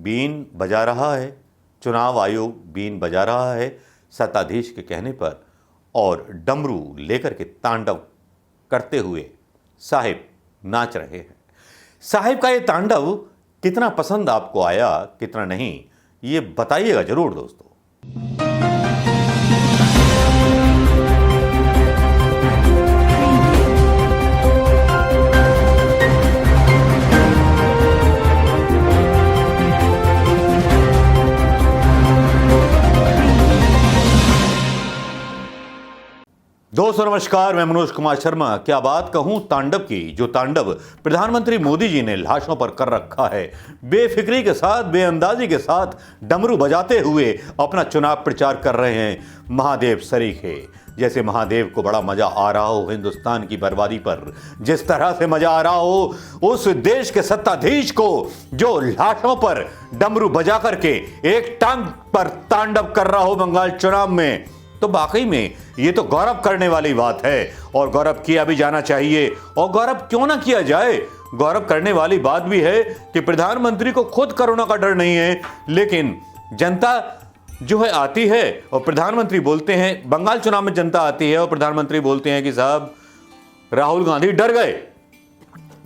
Been बजा रहा है, चुनाव आयोग बीन बजा रहा है सत्ताधीश के कहने पर, और डमरू लेकर के तांडव करते हुए साहिब नाच रहे हैं। साहिब का ये तांडव कितना पसंद आपको आया, कितना नहीं, ये बताइएगा जरूर दोस्तों। दोस्तों नमस्कार, मैं मनोज कुमार शर्मा। क्या बात कहूं तांडव की, जो तांडव प्रधानमंत्री मोदी जी ने लाशों पर कर रखा है। बेफिक्री के साथ, बेअंदाजी के साथ डमरू बजाते हुए अपना चुनाव प्रचार कर रहे हैं महादेव सरीखे। जैसे महादेव को बड़ा मजा आ रहा हो हिंदुस्तान की बर्बादी पर, जिस तरह से मजा आ रहा हो उस देश के सत्ताधीश को जो लाशों पर डमरू बजा करके एक टांग पर तांडव कर रहा हो बंगाल चुनाव में, तो वाकई में ये तो गौरव करने वाली बात है और गौरव किया भी जाना चाहिए। और गौरव क्यों ना किया जाए, गौरव करने वाली बात भी है कि प्रधानमंत्री को खुद कोरोना का डर नहीं है, लेकिन जनता जो है आती है और प्रधानमंत्री बोलते हैं, बंगाल चुनाव में जनता आती है और प्रधानमंत्री बोलते हैं कि साहब राहुल गांधी डर गए,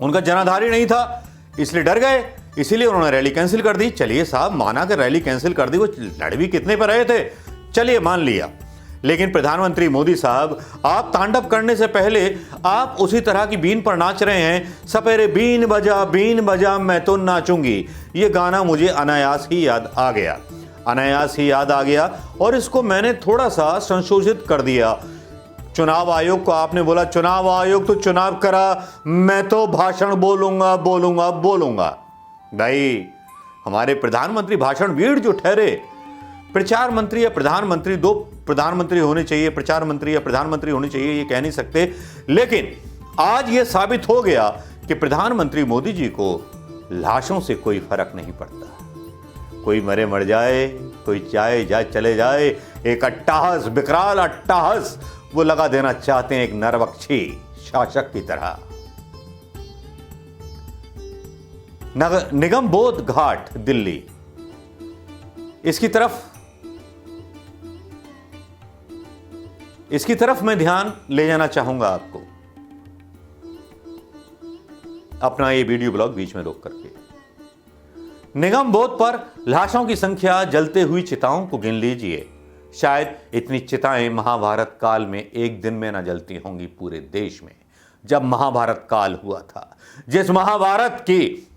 उनका जनाधारी नहीं था इसलिए डर गए, इसीलिए उन्होंने रैली कैंसिल कर दी। चलिए साहब, माना कि रैली कैंसिल कर दी, वो लड़ भी कितने पर रहे थे, चलिए मान लिया। लेकिन प्रधानमंत्री मोदी साहब, आप तांडव करने से पहले आप उसी तरह की बीन पर नाच रहे हैं। सपेरे बीन बजा मैं तो नाचूंगी, ये गाना मुझे अनायास ही याद आ गया और इसको मैंने थोड़ा सा संशोधित कर दिया। चुनाव आयोग को आपने बोला, चुनाव आयोग तो चुनाव करा, मैं तो भाषण बोलूंगा। भाई, हमारे प्रधानमंत्री भाषण वीर जो ठहरे, प्रचार मंत्री या प्रधानमंत्री, दो प्रधानमंत्री होने चाहिए, प्रचार मंत्री या प्रधानमंत्री होने चाहिए, ये कह नहीं सकते। लेकिन आज ये साबित हो गया कि प्रधानमंत्री मोदी जी को लाशों से कोई फर्क नहीं पड़ता। कोई मरे मर जाए, कोई जाए चले जाए, एक अट्टाहस, विकराल अट्टाहस वो लगा देना चाहते हैं एक नरबख्शी शासक की तरह। निगम बोध घाट दिल्ली, इसकी तरफ मैं ध्यान ले जाना चाहूंगा आपको, अपना ये वीडियो ब्लॉग बीच में रोक करके। निगम बोध पर लाशों की संख्या, जलते हुई चिताओं को गिन लीजिए। शायद इतनी चिताएं महाभारत काल में एक दिन में ना जलती होंगी पूरे देश में, जब महाभारत काल हुआ था। जिस महाभारत की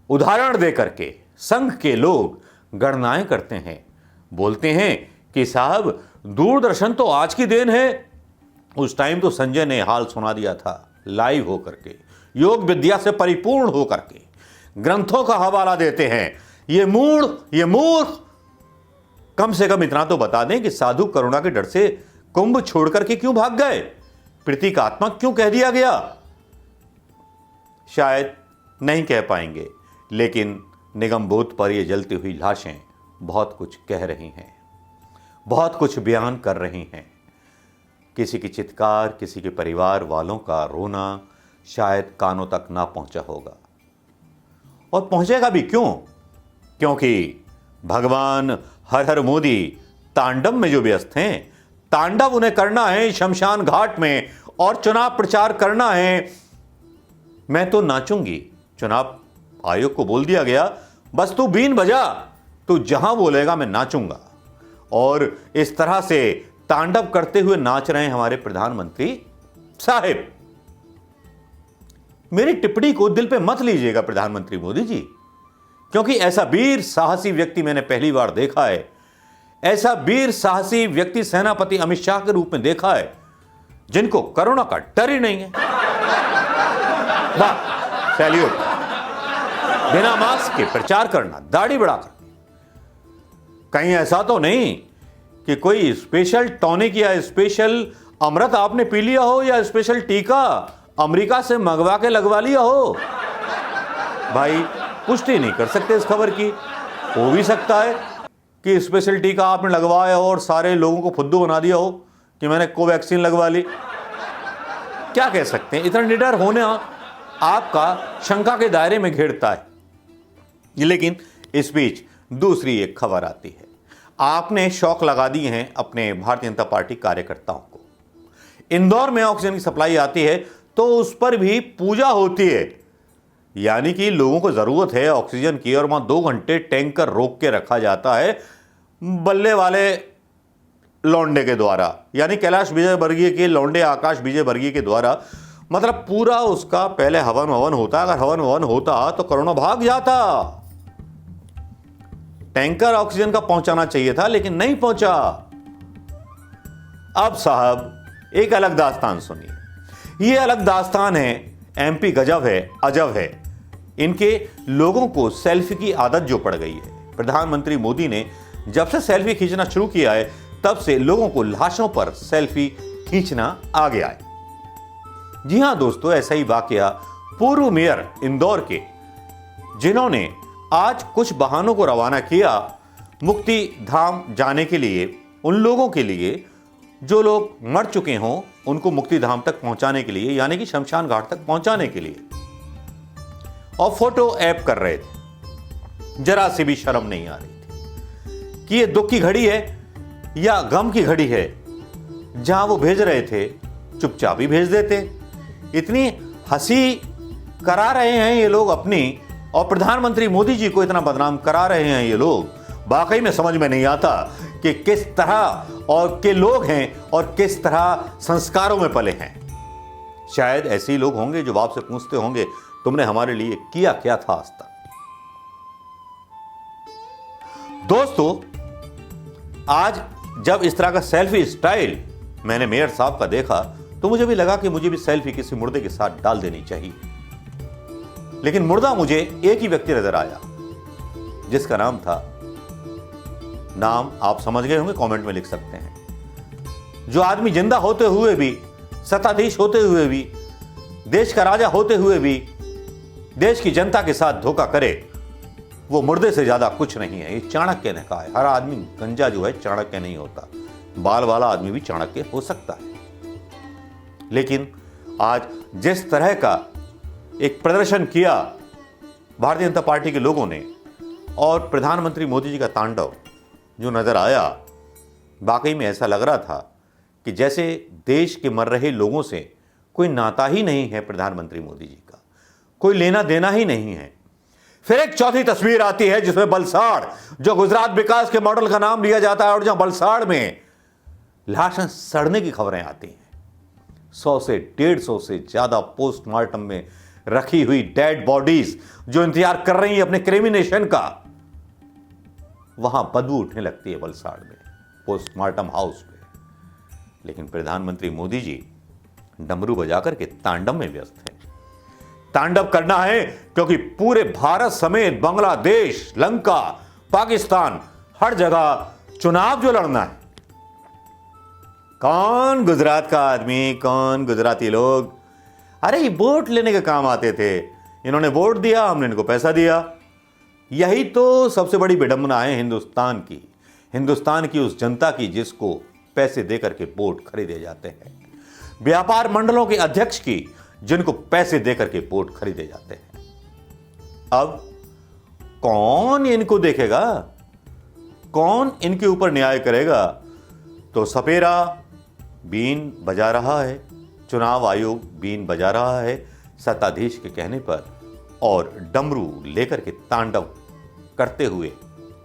उदाहरण देकर के संघ के लोग गणनाएं करते हैं, बोलते हैं कि साहब दूरदर्शन तो आज की देन है। उस टाइम तो संजय ने हाल सुना दिया था लाइव होकर के, योग विद्या से परिपूर्ण होकर के, ग्रंथों का हवाला देते हैं। ये मूर्ख, कम से कम इतना तो बता दें कि साधु करुणा के डर से कुंभ छोड़ करके क्यों भाग गए, प्रतीकात्मक क्यों कह दिया गया। शायद नहीं कह पाएंगे, लेकिन निगम बोध पर ये जलती हुई लाशें बहुत कुछ कह रही हैं, बहुत कुछ बयान कर रही हैं। किसी की चित्कार, किसी के परिवार वालों का रोना शायद कानों तक ना पहुंचा होगा, और पहुंचेगा भी क्यों, क्योंकि भगवान हर हर मोदी तांडव में जो व्यस्त हैं। तांडव उन्हें करना है शमशान घाट में और चुनाव प्रचार करना है। मैं तो नाचूंगी, चुनाव आयोग को बोल दिया गया, बस तू बीन बजा, तू जहां बोलेगा मैं नाचूंगा। और इस तरह से तांडव करते हुए नाच रहे हैं हमारे प्रधानमंत्री साहिब। मेरी टिप्पणी को दिल पे मत लीजिएगा प्रधानमंत्री मोदी जी, क्योंकि ऐसा वीर साहसी व्यक्ति मैंने पहली बार देखा है। ऐसा वीर साहसी व्यक्ति सेनापति अमित शाह के रूप में देखा है, जिनको कोरोना का डर ही नहीं है। वाह, सैल्यूट। बिना मास्क के प्रचार करना, दाढ़ी बढ़ाकर। कहीं ऐसा तो नहीं कि कोई स्पेशल टॉनिक या स्पेशल अमृत आपने पी लिया हो, या स्पेशल टीका अमेरिका से मंगवा के लगवा लिया हो। भाई, पुष्टि नहीं कर सकते इस खबर की। हो भी सकता है कि स्पेशल टीका आपने लगवाया हो और सारे लोगों को फुद्दू बना दिया हो कि मैंने कोवैक्सीन लगवा ली। क्या कह सकते हैं, इतना निडर होना आपका शंका के दायरे में घेरता है। लेकिन इस बीच दूसरी एक खबर आती है। आपने शौक लगा दिए हैं अपने भारतीय जनता पार्टी कार्यकर्ताओं को। इंदौर में ऑक्सीजन की सप्लाई आती है तो उस पर भी पूजा होती है, यानी कि लोगों को जरूरत है ऑक्सीजन की और वहां 2 घंटे टैंकर रोक के रखा जाता है बल्ले वाले लौंडे के द्वारा, यानी कैलाश विजयवर्गीय के लौंडे आकाश विजयवर्गीय के द्वारा। मतलब पूरा उसका पहले हवन ववन होता। अगर हवन ववन होता तो कोरोना भाग जाता। टैंकर ऑक्सीजन का पहुंचाना चाहिए था लेकिन नहीं पहुंचा। अब साहब एक अलग दास्तान सुनिए। यह अलग दास्तान है एमपी गजब है, अजब है। इनके लोगों को सेल्फी की आदत जो पड़ गई है। प्रधानमंत्री मोदी ने जब से सेल्फी खींचना शुरू किया है तब से लोगों को लाशों पर सेल्फी खींचना आ गया है। जी हां दोस्तों, ऐसा ही वाकया पूर्व मेयर इंदौर के, जिन्होंने आज कुछ वाहनों को रवाना किया मुक्ति धाम जाने के लिए, उन लोगों के लिए जो लोग मर चुके हों उनको मुक्ति धाम तक पहुंचाने के लिए, यानी कि शमशान घाट तक पहुंचाने के लिए, और फोटो ऐप कर रहे थे। जरा सी भी शर्म नहीं आ रही थी कि ये दुख की घड़ी है या गम की घड़ी है। जहां वो भेज रहे थे चुपचाप ही भेज देते। इतनी हंसी करा रहे हैं ये लोग अपनी, और प्रधानमंत्री मोदी जी को इतना बदनाम करा रहे हैं ये लोग। वाकई में समझ में नहीं आता कि किस तरह और के लोग हैं और किस तरह संस्कारों में पले हैं। शायद ऐसे ही लोग होंगे जो आपसे पूछते होंगे तुमने हमारे लिए किया क्या था आज तक। दोस्तों, आज जब इस तरह का सेल्फी स्टाइल मैंने मेयर साहब का देखा तो मुझे भी लगा कि मुझे भी सेल्फी किसी मुर्दे के साथ डाल देनी चाहिए। लेकिन मुर्दा मुझे एक ही व्यक्ति नजर आया जिसका नाम था, नाम आप समझ गए होंगे, कमेंट में लिख सकते हैं। जो आदमी जिंदा होते हुए भी, सत्ताधीश होते हुए भी, देश का राजा होते हुए भी देश की जनता के साथ धोखा करे, वो मुर्दे से ज्यादा कुछ नहीं है। ये चाणक्य ने कहा है। हर आदमी गंजा जो है चाणक्य नहीं होता। बाल वाला आदमी भी चाणक्य हो सकता है। लेकिन आज जिस तरह का एक प्रदर्शन किया भारतीय जनता पार्टी के लोगों ने और प्रधानमंत्री मोदी जी का तांडव जो नजर आया, वाकई में ऐसा लग रहा था कि जैसे देश के मर रहे लोगों से कोई नाता ही नहीं है प्रधानमंत्री मोदी जी का, कोई लेना देना ही नहीं है। फिर एक चौथी तस्वीर आती है जिसमें बलसाड़, जो गुजरात विकास के मॉडल का नाम लिया जाता है, और जहां बलसाड़ में लाशें सड़ने की खबरें आती हैं। 100 से 150 से ज्यादा पोस्टमार्टम में रखी हुई डेड बॉडीज जो इंतजार कर रही है अपने क्रेमिनेशन का, वहां बदबू उठने लगती है वलसाड़ में, पोस्टमार्टम हाउस में। लेकिन प्रधानमंत्री मोदी जी डमरू बजाकर के तांडव में व्यस्त हैं। तांडव करना है क्योंकि पूरे भारत समेत बांग्लादेश, लंका, पाकिस्तान, हर जगह चुनाव जो लड़ना है। कौन गुजरात का आदमी, कौन गुजराती लोग, अरे ये वोट लेने के काम आते थे। इन्होंने वोट दिया, हमने इनको पैसा दिया। यही तो सबसे बड़ी विडंबना है हिंदुस्तान की उस जनता की जिसको पैसे देकर के वोट खरीदे जाते हैं, व्यापार मंडलों के अध्यक्ष की जिनको पैसे देकर के वोट खरीदे जाते हैं। अब कौन इनको देखेगा, कौन इनके ऊपर न्याय करेगा? तो सपेरा बीन बजा रहा है, चुनाव आयोग बीन बजा रहा है सत्ताधीश के कहने पर, और डमरू लेकर के तांडव करते हुए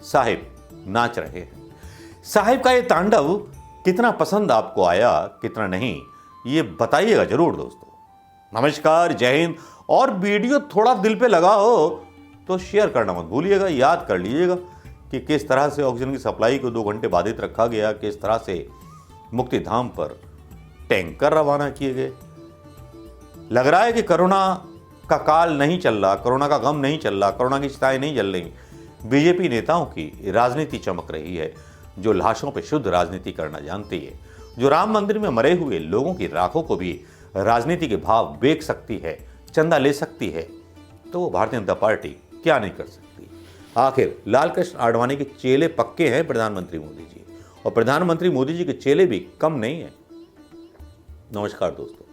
साहिब नाच रहे हैं। साहिब का ये तांडव कितना पसंद आपको आया, कितना नहीं, ये बताइएगा जरूर दोस्तों। नमस्कार, जय हिंद। और वीडियो थोड़ा दिल पे लगा हो तो शेयर करना मत भूलिएगा। याद कर लीजिएगा कि किस तरह से ऑक्सीजन की सप्लाई को 2 घंटे बाधित रखा गया, किस तरह से मुक्ति धाम पर टैंकर रवाना किए गए। लग रहा है कि कोरोना का काल नहीं चल रहा, कोरोना का गम नहीं चल रहा, कोरोना की चिताएं नहीं जल रही। बीजेपी नेताओं की राजनीति चमक रही है, जो लाशों पर शुद्ध राजनीति करना जानती है, जो राम मंदिर में मरे हुए लोगों की राखों को भी राजनीति के भाव बेच सकती है, चंदा ले सकती है। तो वो भारतीय जनता पार्टी क्या नहीं कर सकती। आखिर लाल कृष्ण आडवाणी के चेले पक्के हैं प्रधानमंत्री मोदी जी, और प्रधानमंत्री मोदी जी के चेले भी कम नहीं है। नमस्कार दोस्तों।